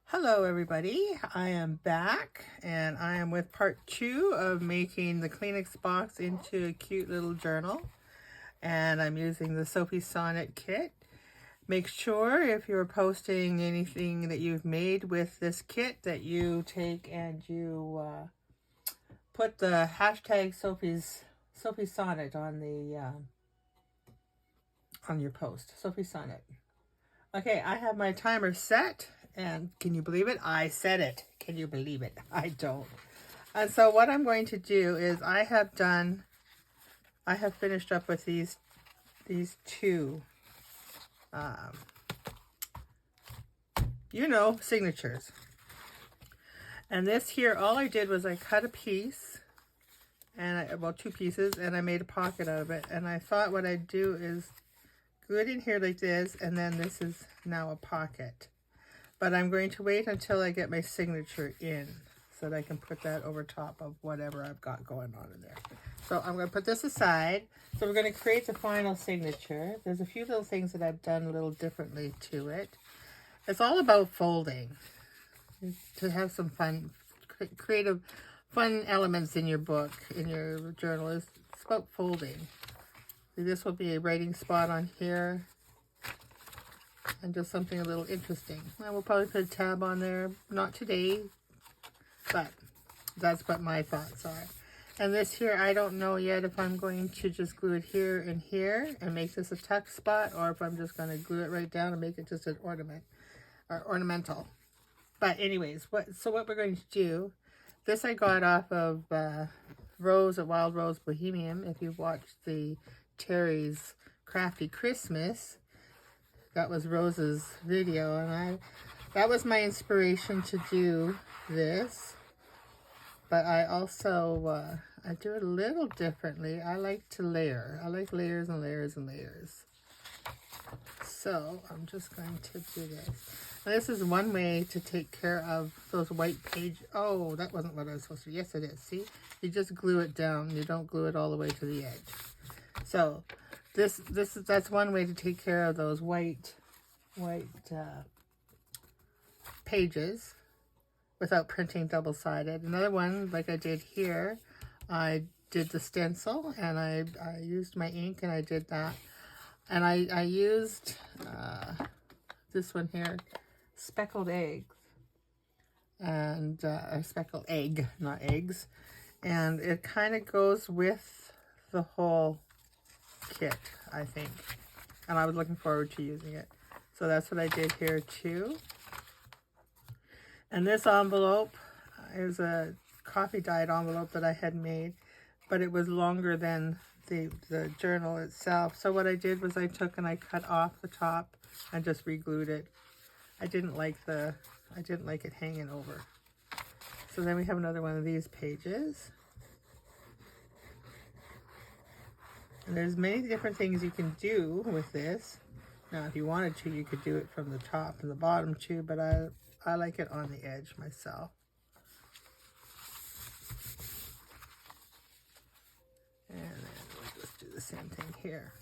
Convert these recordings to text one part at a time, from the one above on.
Hello everybody, I am back and I am with part 2 of making the Kleenex box into a cute little journal, and I'm using the Sophie Sonnet kit. Make sure if you're posting anything that you've made with this kit that you take and you put the hashtag Sophie Sonnet on the on your post, Sophie Sonnet. Okay, I have my timer set, and can you believe it? I said it. Can you believe it? I don't. And so what I'm going to do is I have finished up with these two, signatures. And this here, all I did was I cut a piece, and two pieces, and I made a pocket out of it. And I thought what I'd do is glue it in here like this, and then this is now a pocket. But I'm going to wait until I get my signature in so that I can put that over top of whatever I've got going on in there. So I'm going to put this aside. So we're going to create the final signature. There's a few little things that I've done a little differently to it. It's all about folding. To have some fun, creative, fun elements in your book, in your journal. It's about folding. This will be a writing spot on here, and just something a little interesting. I will probably put a tab on there, not today, but that's what my thoughts are. And this here, I don't know yet if I'm going to just glue it here and make this a tuck spot, or if I'm just going to glue it right down and make it just an ornament, or ornamental. But anyways, what we're going to do, this I got off of Rose at Wild Rose Bohemian. If you've watched the Terry's Crafty Christmas, that was Rose's video, and that was my inspiration to do this. But I also I do it a little differently. I like to layer. I like layers and layers and layers. So I'm just going to do this. Now, this is one way to take care of those white pages. Oh, that wasn't what I was supposed to do. Yes, it is. See, you just glue it down. You don't glue it all the way to the edge. So that's one way to take care of those white pages without printing double-sided. Another one, like I did here, I did the stencil, and I used my ink, and I did that. And I used this one here, speckled eggs, and a speckled egg, not eggs. And it kind of goes with the whole kit, I think. And I was looking forward to using it. So that's what I did here too. And this envelope is a coffee dyed envelope that I had made, but it was longer than the journal itself. So what I did was I took and I cut off the top and just re-glued it. I didn't like it hanging over. So then we have another one of these pages. And there's many different things you can do with this. Now, if you wanted to, you could do it from the top and the bottom too, but I like it on the edge myself. And then we'll just do the same thing here.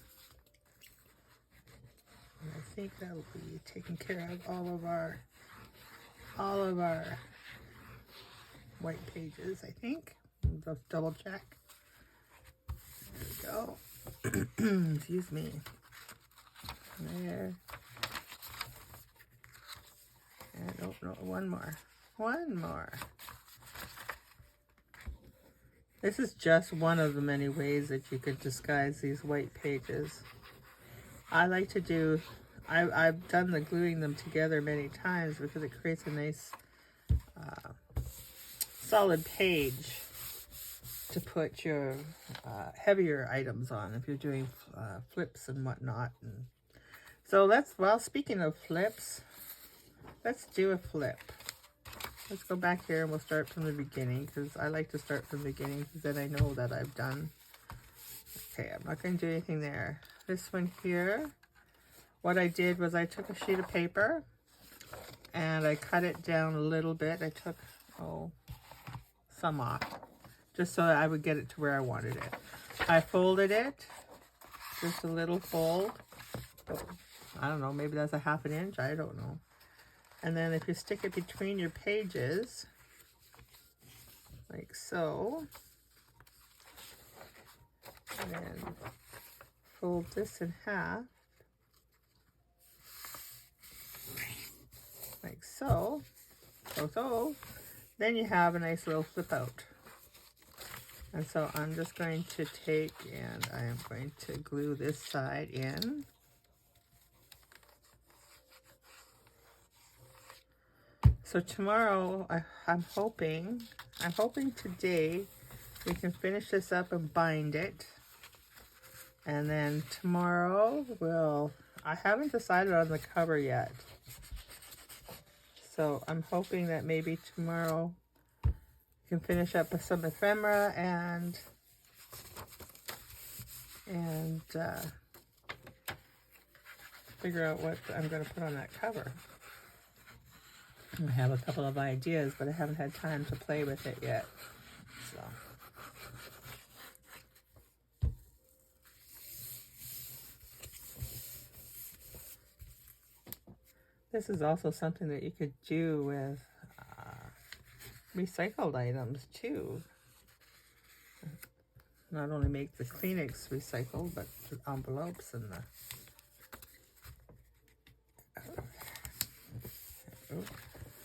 And I think that will be taking care of all of our white pages, I think. We'll just double check. There we go. Excuse me. There. And oh no, one more. This is just one of the many ways that you could disguise these white pages. I like to do, I've done the gluing them together many times because it creates a nice solid page to put your heavier items on if you're doing flips and whatnot. And so speaking of flips, let's do a flip. Let's go back here and we'll start from the beginning, because I like to start from the beginning because then I know that I've done. Okay, I'm not going to do anything there. This one here, what I did was I took a sheet of paper and I cut it down a little bit. I took, some off. just so I would get it to where I wanted it. I folded it, just a little fold. Oh, I don't know, maybe that's a 1/2 inch, I don't know. And then if you stick it between your pages, like so, and then fold this in half, like so, then you have a nice little flip out. And so I'm just going to take and I am going to glue this side in. So tomorrow, I'm hoping today we can finish this up and bind it. And then tomorrow I haven't decided on the cover yet. So I'm hoping that maybe tomorrow we can finish up with some ephemera and figure out what I'm going to put on that cover. I have a couple of ideas, but I haven't had time to play with it yet. So. This is also something that you could do with recycled items too. Not only make the Kleenex recycled, but the envelopes and the... Oh,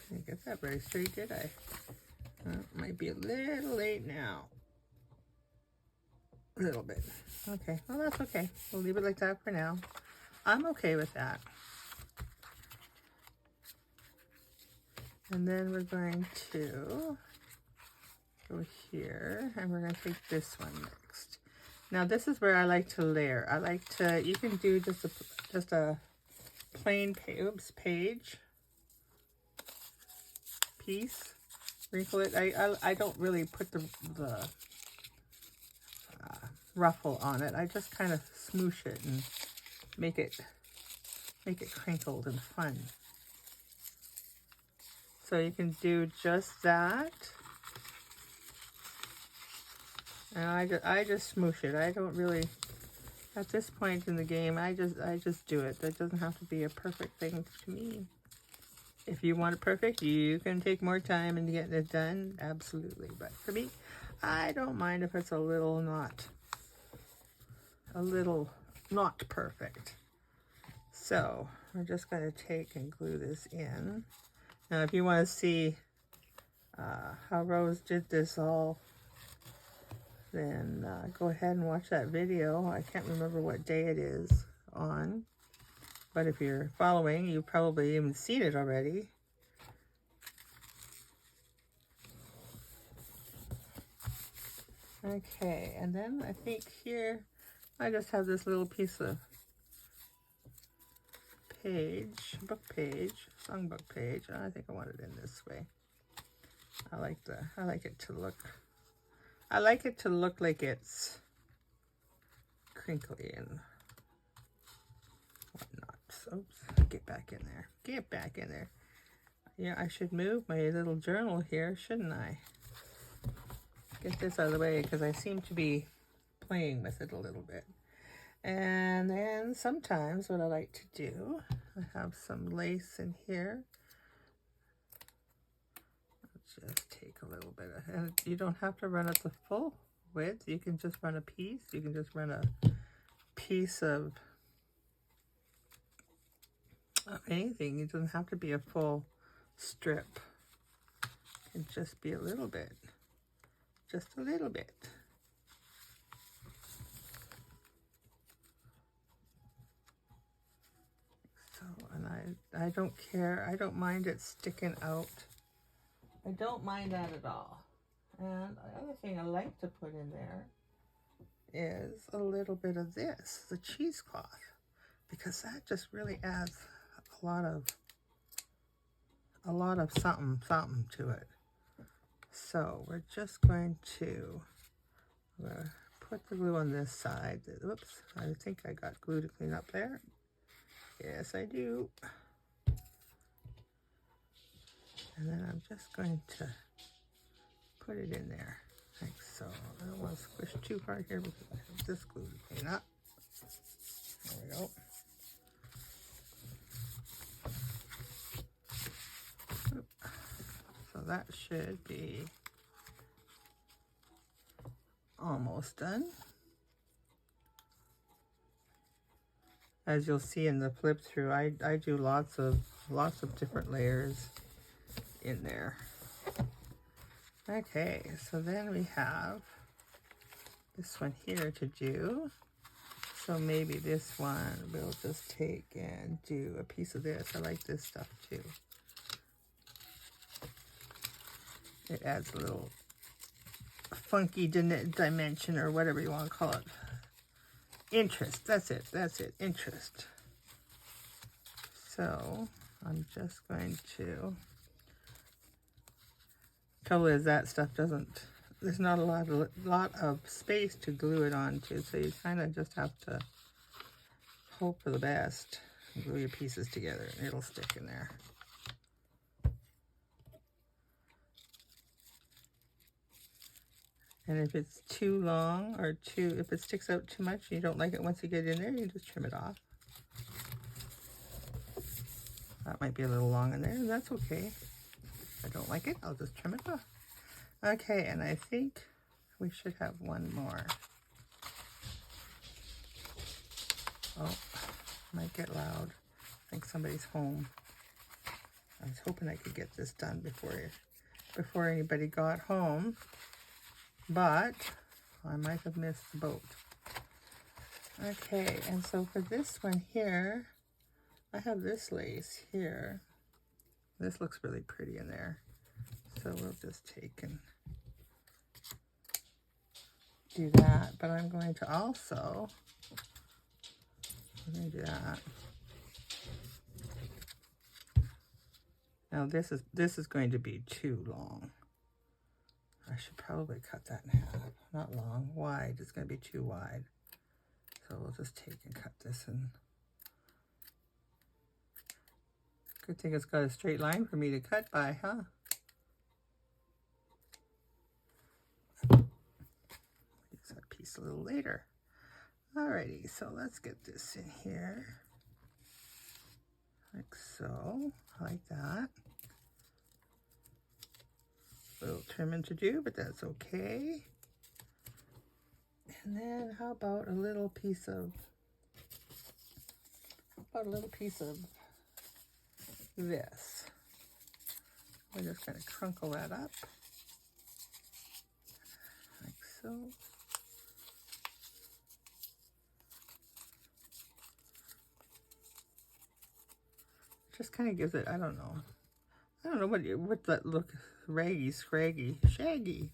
didn't get that very straight, did I? Might be a little late now. A little bit. Okay, well that's okay. We'll leave it like that for now. I'm okay with that. And then we're going to go here, and we're going to take this one next. Now this is where I like to layer. I like to, you can do just a plain page, piece, wrinkle it. I don't really put the ruffle on it. I just kind of smoosh it and make it crinkled and fun. So you can do just that. And I just smoosh it. I don't really, at this point in the game, I just do it. That doesn't have to be a perfect thing to me. If you want it perfect, you can take more time in getting it done, absolutely. But for me, I don't mind if it's a little not perfect. So we're just going to take and glue this in. Now, if you want to see how Rose did this all, then go ahead and watch that video. I can't remember what day it is on, but if you're following, you've probably even seen it already. Okay, and then I think here, I just have this little piece of book page, songbook page. I think I want it in this way. I like it to look like it's crinkly and whatnot. Oops, get back in there. Get back in there. Yeah, I should move my little journal here, shouldn't I? Get this out of the way because I seem to be playing with it a little bit. And then sometimes what I like to do, I have some lace in here. Just take a little bit of, and you don't have to run it the full width. You can just run a piece. You can just run a piece of anything. It doesn't have to be a full strip. It can just be a little bit. Just a little bit. So, and I don't care. I don't mind it sticking out. I don't mind that at all. And the other thing I like to put in there is a little bit of this, the cheesecloth, because that just really adds a lot of something to it. So we're just going to put the glue on this side. Oops, I think I got glue to clean up there. Yes, I do. And then I'm just going to put it in there, like so. too hard here because I have this glue to clean up. There we go. So that should be almost done. As you'll see in the flip through, I do lots of different layers in there. Okay, so then we have this one here to do. So maybe this one we'll just take and do a piece of this. I like this stuff too. It adds a little funky dimension, or whatever you want to call it. Interest, that's it, interest. So I'm just going to, trouble is that stuff doesn't, there's not a lot of space to glue it onto, so you kind of just have to hope for the best and glue your pieces together and it'll stick in there. And if it's too long or if it sticks out too much and you don't like it once you get in there, you just trim it off. That might be a little long in there, and that's okay. If I don't like it, I'll just trim it off. Okay, and I think we should have one more. Oh, might get loud. I think somebody's home. I was hoping I could get this done before anybody got home. But I might have missed the boat. Okay, and so for this one here, I have this lace here. This looks really pretty in there. So we'll just take and do that. But I'm going to also, do that. Now this is going to be too long. I should probably cut that in half. Not long, wide. It's going to be too wide. So we'll just take and cut this in. Good thing it's got a straight line for me to cut by, huh? Use that piece a little later. Alrighty, so let's get this in here. Like so, like that. A little trimming to do, but that's okay. And then how about a little piece of this? We're just going to crinkle that up like so. Just kind of gives it, I don't know what that look, raggy, scraggy, shaggy.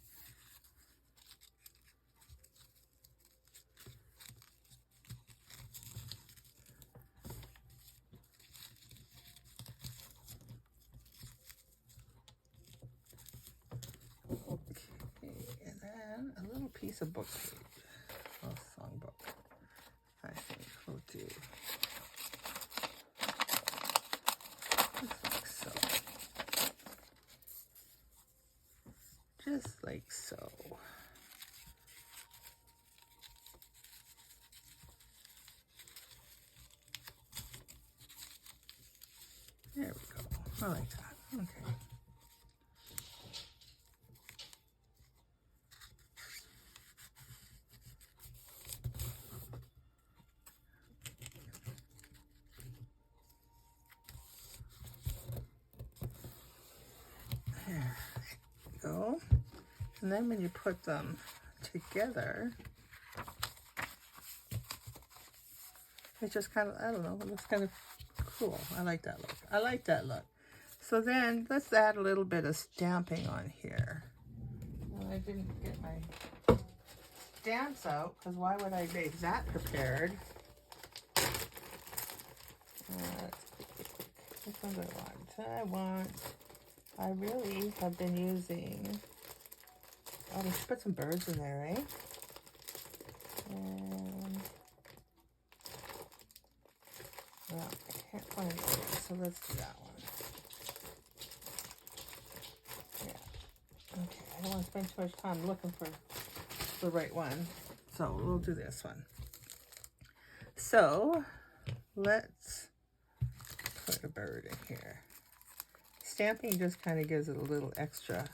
Okay, and then a little piece of book page, a songbook, I think we'll do. Just like so. There we go. I like that. Okay. There we go. And then when you put them together, it just kind of, I don't know, it looks kind of cool. I like that look. I like that look. So then let's add a little bit of stamping on here. Well, I didn't get my stamps out, because why would I make that prepared? Which one do I want? I really have been using, oh, we should put some birds in there, right? And, well, I can't find it yet, so let's do that one. Yeah. Okay, I don't want to spend too much time looking for the right one. So we'll do this one. So let's put a bird in here. Stamping just kind of gives it a little extra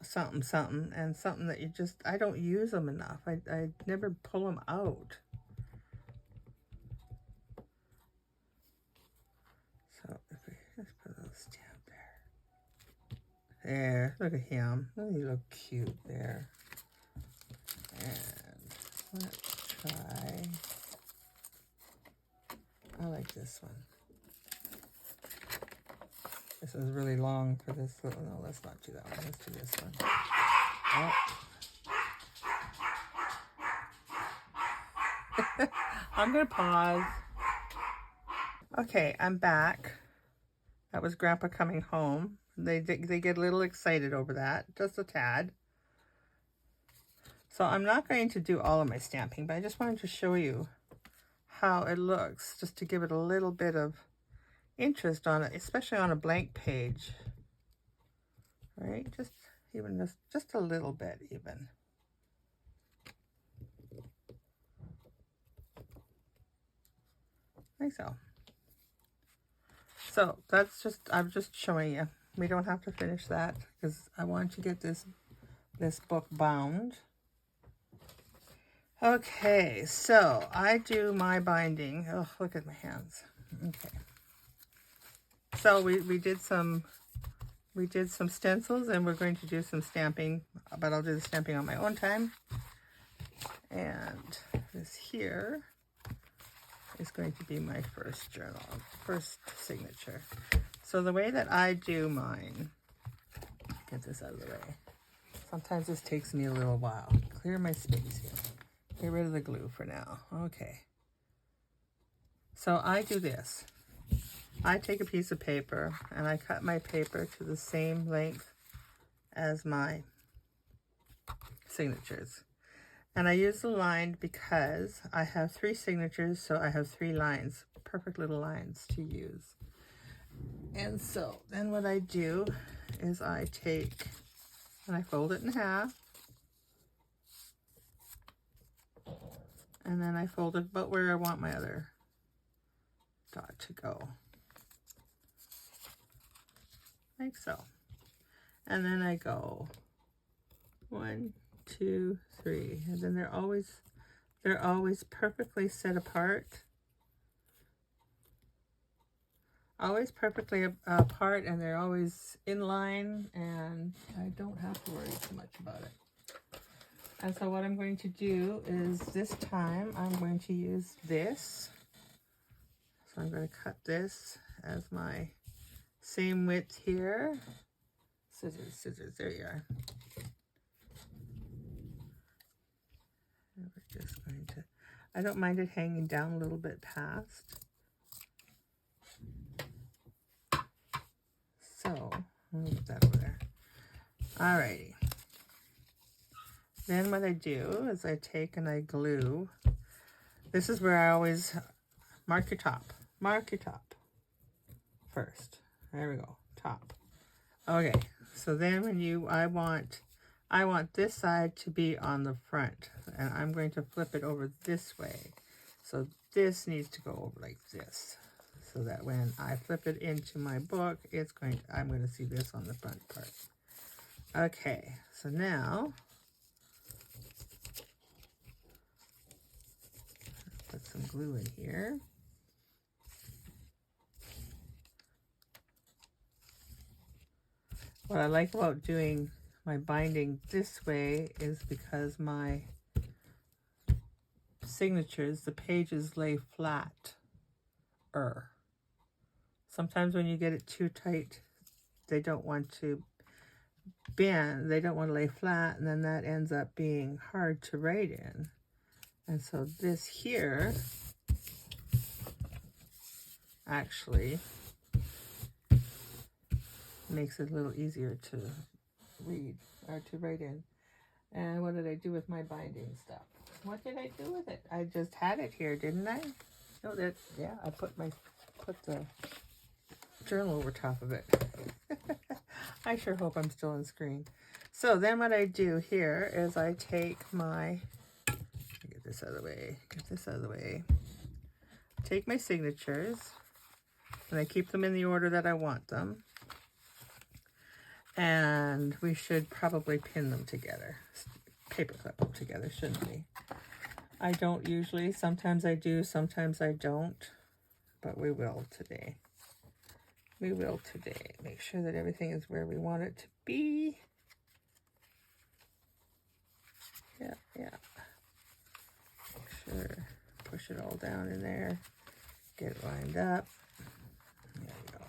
something, something, and something that you just, I don't use them enough. I never pull them out. So if we just put a little stamp there. There, look at him. Oh, he look cute there. And let's try, I like this one. This is really long for this little, no, let's not do that one. Let's do this one. Oh. I'm going to pause. Okay, I'm back. That was Grandpa coming home. They get a little excited over that, just a tad. So I'm not going to do all of my stamping, but I just wanted to show you how it looks, just to give it a little bit of interest on it, especially on a blank page, right? Just a little bit even. Like so. So that's just, I'm just showing you. We don't have to finish that because I want to get this book bound. Okay, so I do my binding. Oh, look at my hands. Okay. So we did some stencils, and we're going to do some stamping, but I'll do the stamping on my own time. And this here is going to be my first journal, first signature. So the way that I do mine, get this out of the way. Sometimes this takes me a little while. Clear my space here. Get rid of the glue for now. Okay. So I do this. I take a piece of paper and I cut my paper to the same length as my signatures. And I use the line because I have 3 signatures, so I have 3 lines, perfect little lines to use. And so then what I do is I take and I fold it in half. And then I fold it about where I want my other dot to go. Like so. And then I go 1, 2, 3, and then they're always perfectly set apart. Always perfectly apart, and they're always in line, and I don't have to worry too much about it. And so what I'm going to do is this time I'm going to use this. So I'm going to cut this as my same width here. Scissors, scissors, there you are. And we're just going to, I don't mind it hanging down a little bit past. So, I'll move that over there. Alrighty. Then what I do is I take and I glue. This is where I always mark your top. Mark your top first. There we go, top. Okay, so then when I want this side to be on the front, and I'm going to flip it over this way. So this needs to go over like this, so that when I flip it into my book, I'm going to see this on the front part. Okay, so now put some glue in here. What I like about doing my binding this way is because my signatures, the pages lay flat. Sometimes when you get it too tight, they don't want to bend, they don't want to lay flat, and then that ends up being hard to write in. And so this here actually makes it a little easier to read or to write in. And what did I do with my binding stuff? What did I do with it? I just had it here, didn't I? No, yeah, I put the journal over top of it. I sure hope I'm still on screen. So then what I do here is I take my this out of the way. Get this out of the way. Take my signatures, and I keep them in the order that I want them. And we should probably pin them together. Paperclip them together, shouldn't we? I don't usually. Sometimes I do, sometimes I don't. But we will today. We will today. Make sure that everything is where we want it to be. Yeah, yeah. Make sure, push it all down in there. Get it lined up. There we go.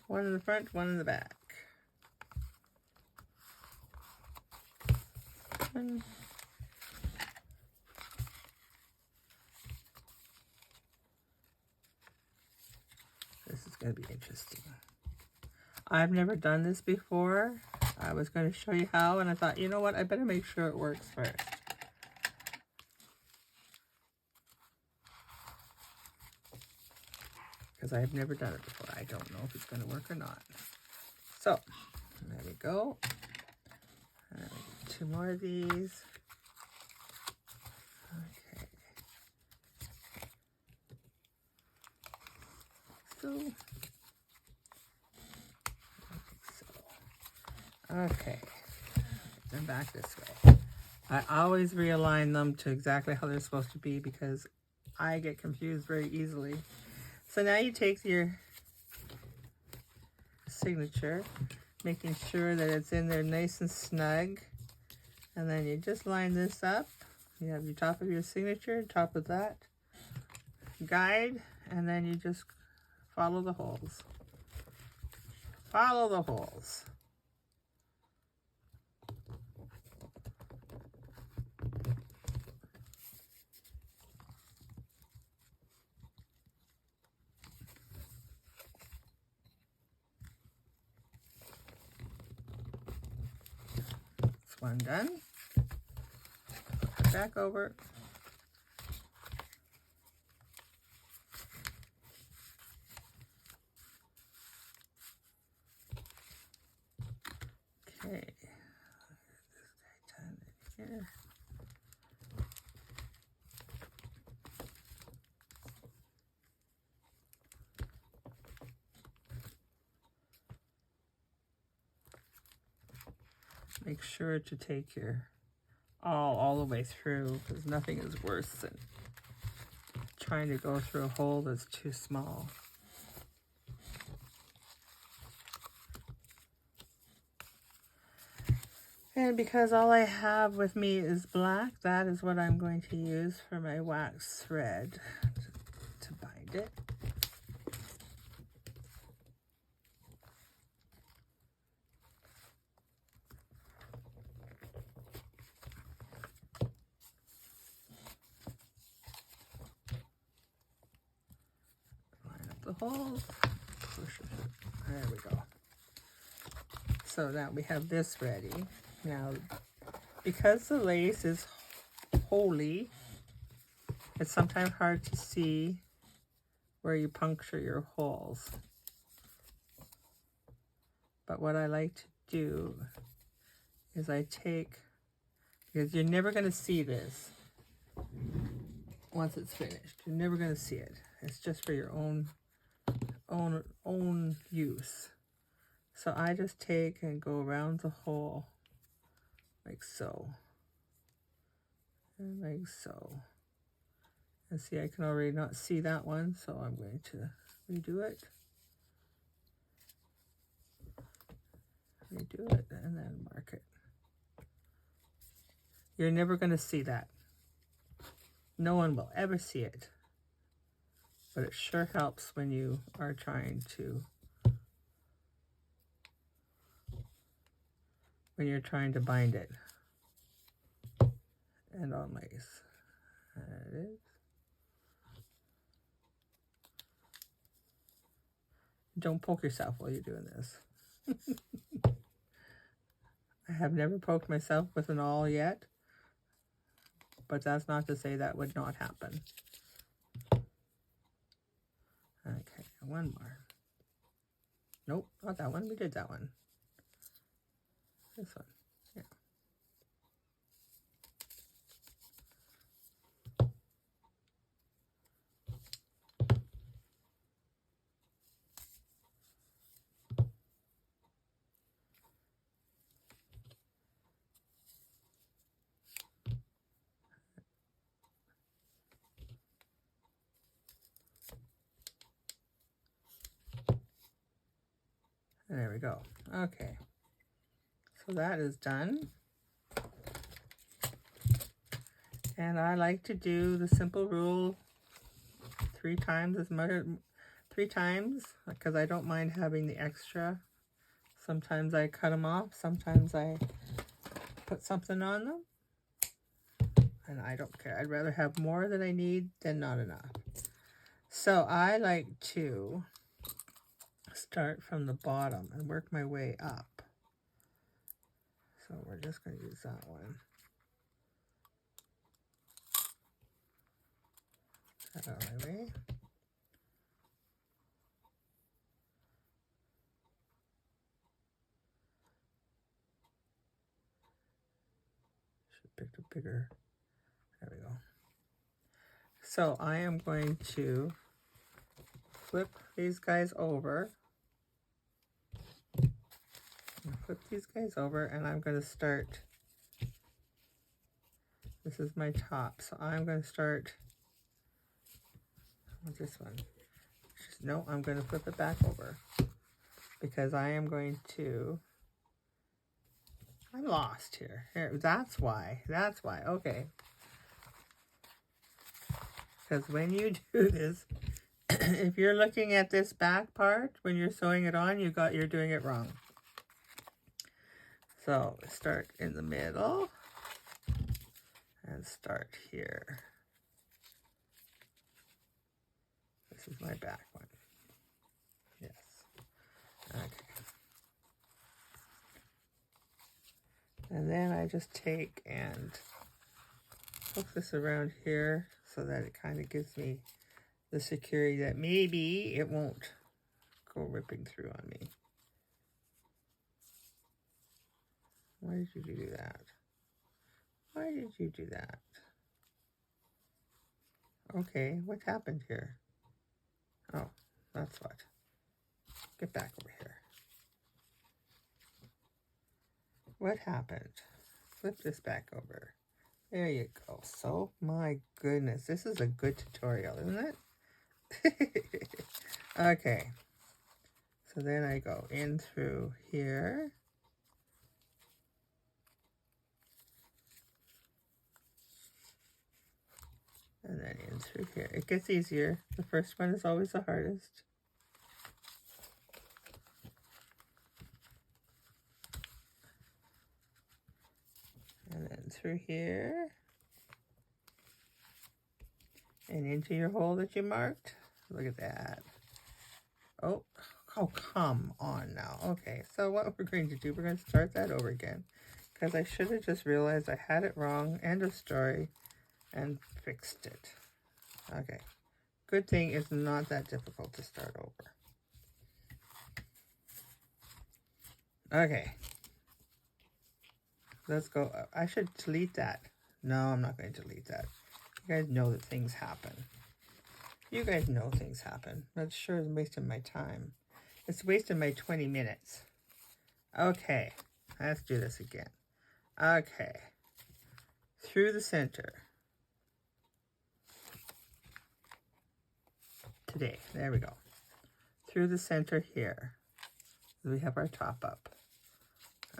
One in the front, one in the back. And this is going to be interesting. I've never done this before. I was going to show you how, and I thought, you know what, I better make sure it works first. Because I've never done it before. I don't know if it's going to work or not. So, there we go. And 2 more of these. Okay. So, okay. Then back this way. I always realign them to exactly how they're supposed to be because I get confused very easily. So now you take your signature, making sure that it's in there nice and snug. And then you just line this up. You have your top of your signature, top of that guide, and then you just follow the holes. Follow the holes. One done. Back over. Okay. This guy done it here. Make sure to take your all the way through, because nothing is worse than trying to go through a hole that's too small. And because all I have with me is black, that is what I'm going to use for my wax thread to bind it. The holes, push it. There we go. So now we have this ready. Now, because the lace is holy, it's sometimes hard to see where you puncture your holes. But what I like to do is I take, because you're never going to see this once it's finished. You're never going to see it. It's just for your own use. So I just take and go around the hole like so, and like so. And see, I can already not see that one, so I'm going to redo it. Redo it and then mark it. You're never going to see that. No one will ever see it. But it sure helps when you are trying to, when you're trying to bind it. And on lace. There it is. Don't poke yourself while you're doing this. I have never poked myself with an awl yet, but that's not to say that would not happen. Okay, one more. Nope, not that one. We did that one. This one. Yeah. There we go. Okay. So that is done. And I like to do the simple rule 3 times as much, 3 times, because I don't mind having the extra. Sometimes I cut them off, sometimes I put something on them, and I don't care. I'd rather have more than I need than not enough. So I like to start from the bottom and work my way up. So we're just going to use that one. That out of my way. Should pick a bigger. There we go. So I am going to flip these guys over. Flip these guys over, and I'm going to start. This is my top, so I'm going to start with this one. No, I'm going to flip it back over because I am going to. I'm lost here. That's why. That's why. Okay. Because when you do this, if you're looking at this back part when you're sewing it on, you're doing it wrong. So start in the middle and start here. This is my back one. Yes. Okay. And then I just take and hook this around here so that it kind of gives me the security that maybe it won't go ripping through on me. Why did you do that? Why did you do that? Okay, what happened here? Oh, that's what. Get back over here. What happened? Flip this back over. There you go. So, my goodness, this is a good tutorial, isn't it? Okay. So then I go in through here. And then in through here. It gets easier. The first one is always the hardest. And then through here. And into your hole that you marked. Look at that. Oh, come on now. Okay, so what we're going to do, we're going to start that over again. Because I should have just realized I had it wrong. End of story. And fixed it. Okay. Good thing it's not that difficult to start over. Okay. Let's go. I should delete that. No, I'm not going to delete that. You guys know that things happen. You guys know things happen. That sure is wasting my time. It's wasting my 20 minutes. Okay. Let's do this again. Okay. Through the center. Today. There we go. Through the center here. We have our top up.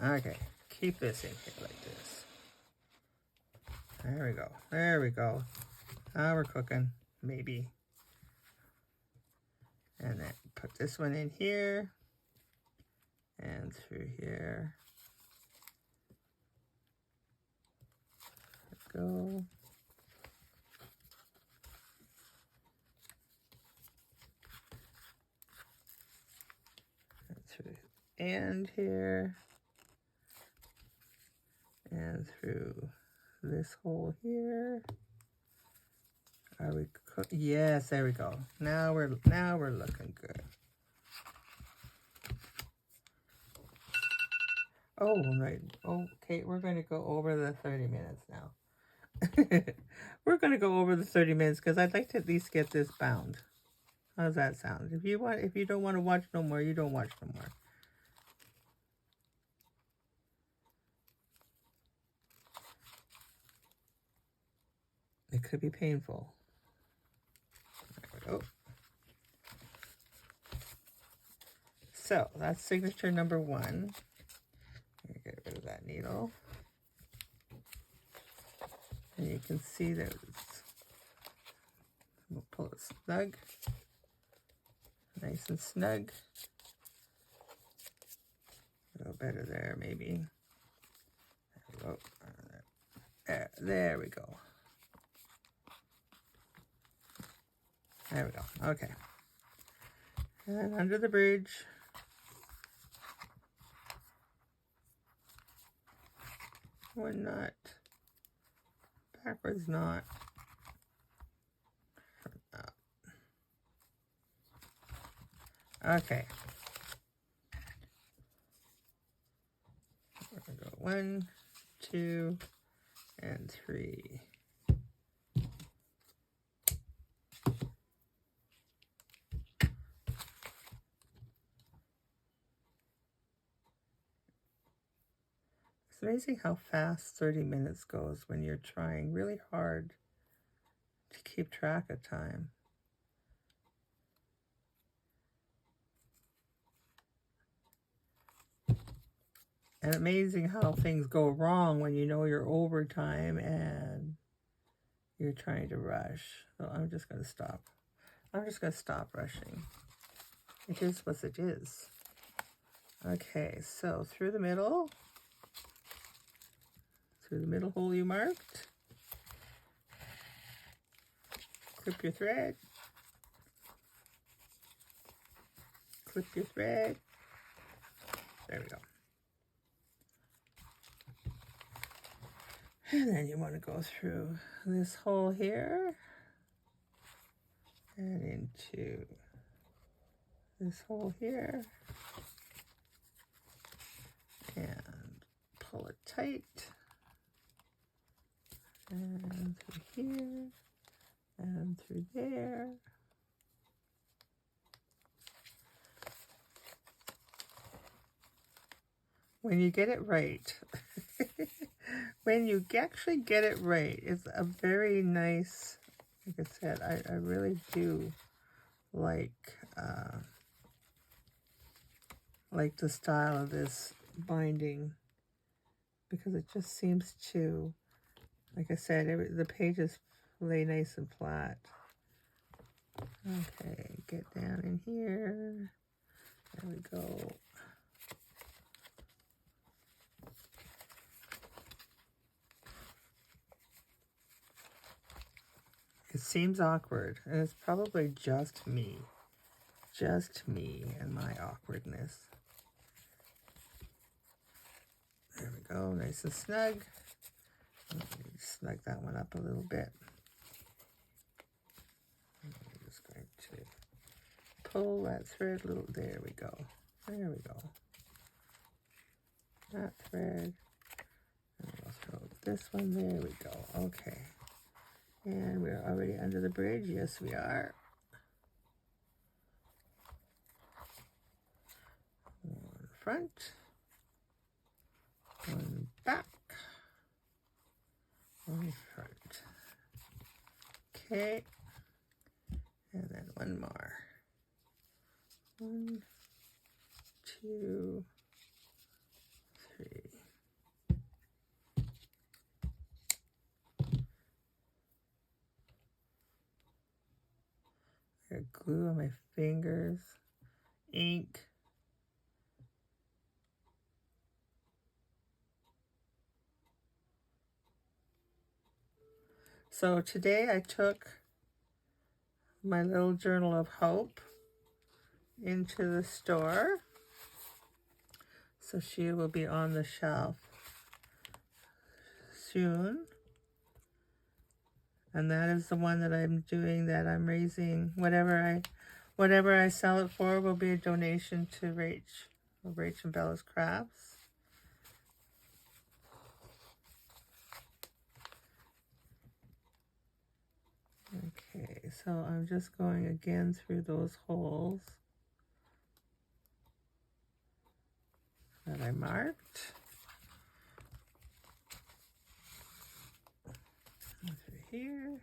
Okay. Keep this in here like this. There we go. There we go. Now we're cooking. Maybe. And then put this one in here. And through here. Let's go. Through the end here, and through this hole here. Are we yes, there we go. Now we're looking good. Oh, right. Okay, we're going to go over the 30 minutes now. We're going to go over the 30 minutes because I'd like to at least get this bound. How's that sound? If you don't want to watch no more, you don't watch no more. It could be painful. There we go. so that's signature number 1. Let me get rid of that needle. And you can see that we'll pull it snug, nice and snug. A little better there, maybe. There we go. There we go. There we go. Okay. And under the bridge. One knot. Backwards knot. Okay. We're going to go 1, 2, and 3. It's amazing how fast 30 minutes goes when you're trying really hard to keep track of time. And amazing how things go wrong when you know you're over time and you're trying to rush. So I'm just going to stop. I'm just going to stop rushing. It is what it is. Okay, so through the middle hole you marked. Clip your thread. Clip your thread. There we go. And then you want to go through this hole here and into this hole here and pull it tight and through here and through there. When you get it right, when you actually get it right, it's a very nice, like I said, I really do like the style of this binding, because it just seems to, like I said, the pages lay nice and flat. Okay, get down in here. There we go. It seems awkward, and it's probably just me and my awkwardness. There we go, nice and snug. Snug that one up a little bit. I'm just going to pull that thread a little, there we go. There we go. That thread, and we'll throw this one, there we go, okay. And we're already under the bridge. Yes, we are. One front, one back, one front. Okay. And then one more. 1, 2, 3. Glue on my fingers, ink. So today I took my little journal of hope into the store. So she will be on the shelf soon. And that is the one that I'm doing, that I'm raising. Whatever I sell it for will be a donation to Rach and Bella's Crafts. Okay, so I'm just going again through those holes that I marked. Through here.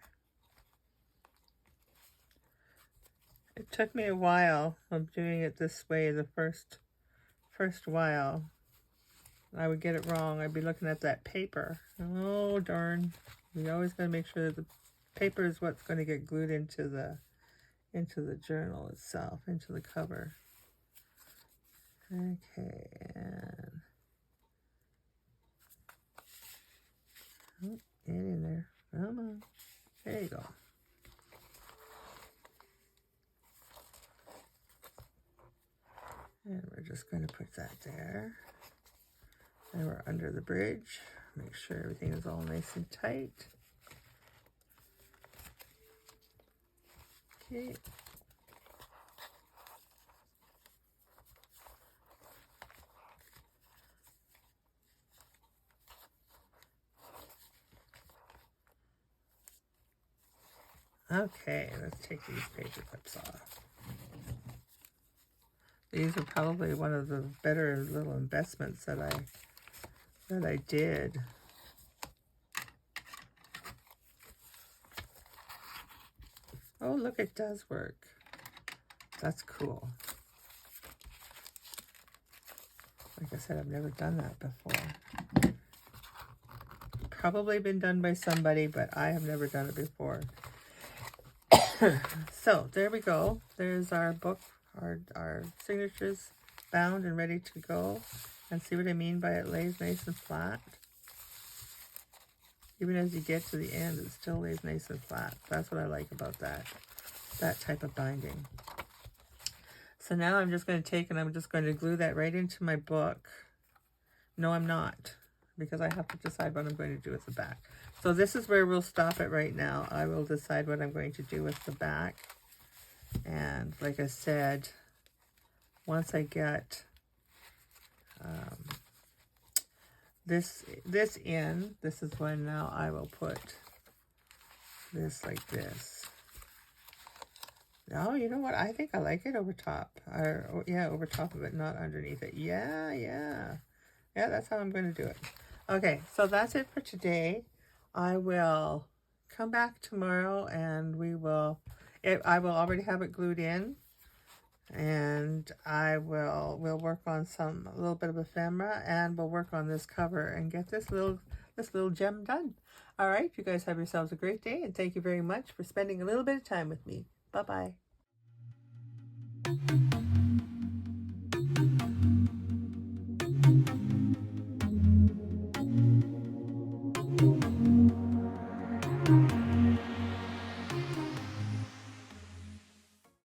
It took me a while of doing it this way. The first while, I would get it wrong. I'd be looking at that paper. Oh darn! You always got to make sure that the paper is what's going to get glued into the journal itself, into the cover. Okay, and get in there. Come on. There you go. And we're just going to put that there. And we're under the bridge. Make sure everything is all nice and tight. Okay. Okay, let's take these paper clips off. These are probably one of the better little investments that I did. Oh, look, it does work. That's cool. Like I said, I've never done that before. Probably been done by somebody, but I have never done it before. So there we go. There's our book, our signatures bound and ready to go. And see what I mean by it lays nice and flat. Even as you get to the end, it still lays nice and flat. That's what I like about that type of binding. So now I'm just going to take and I'm just going to glue that right into my book. No, I'm not, because I have to decide what I'm going to do with the back. So this is where we'll stop it right now. I will decide what I'm going to do with the back. And like I said, once I get this in, this is when now I will put this like this. Oh, you know what? I think I like it over top. Or, yeah, over top of it, not underneath it. Yeah, that's how I'm going to do it. Okay, so that's it for today. I will come back tomorrow and I will already have it glued in. And we'll work on a little bit of ephemera, and we'll work on this cover and get this little gem done. All right, you guys have yourselves a great day, and thank you very much for spending a little bit of time with me. Bye-bye.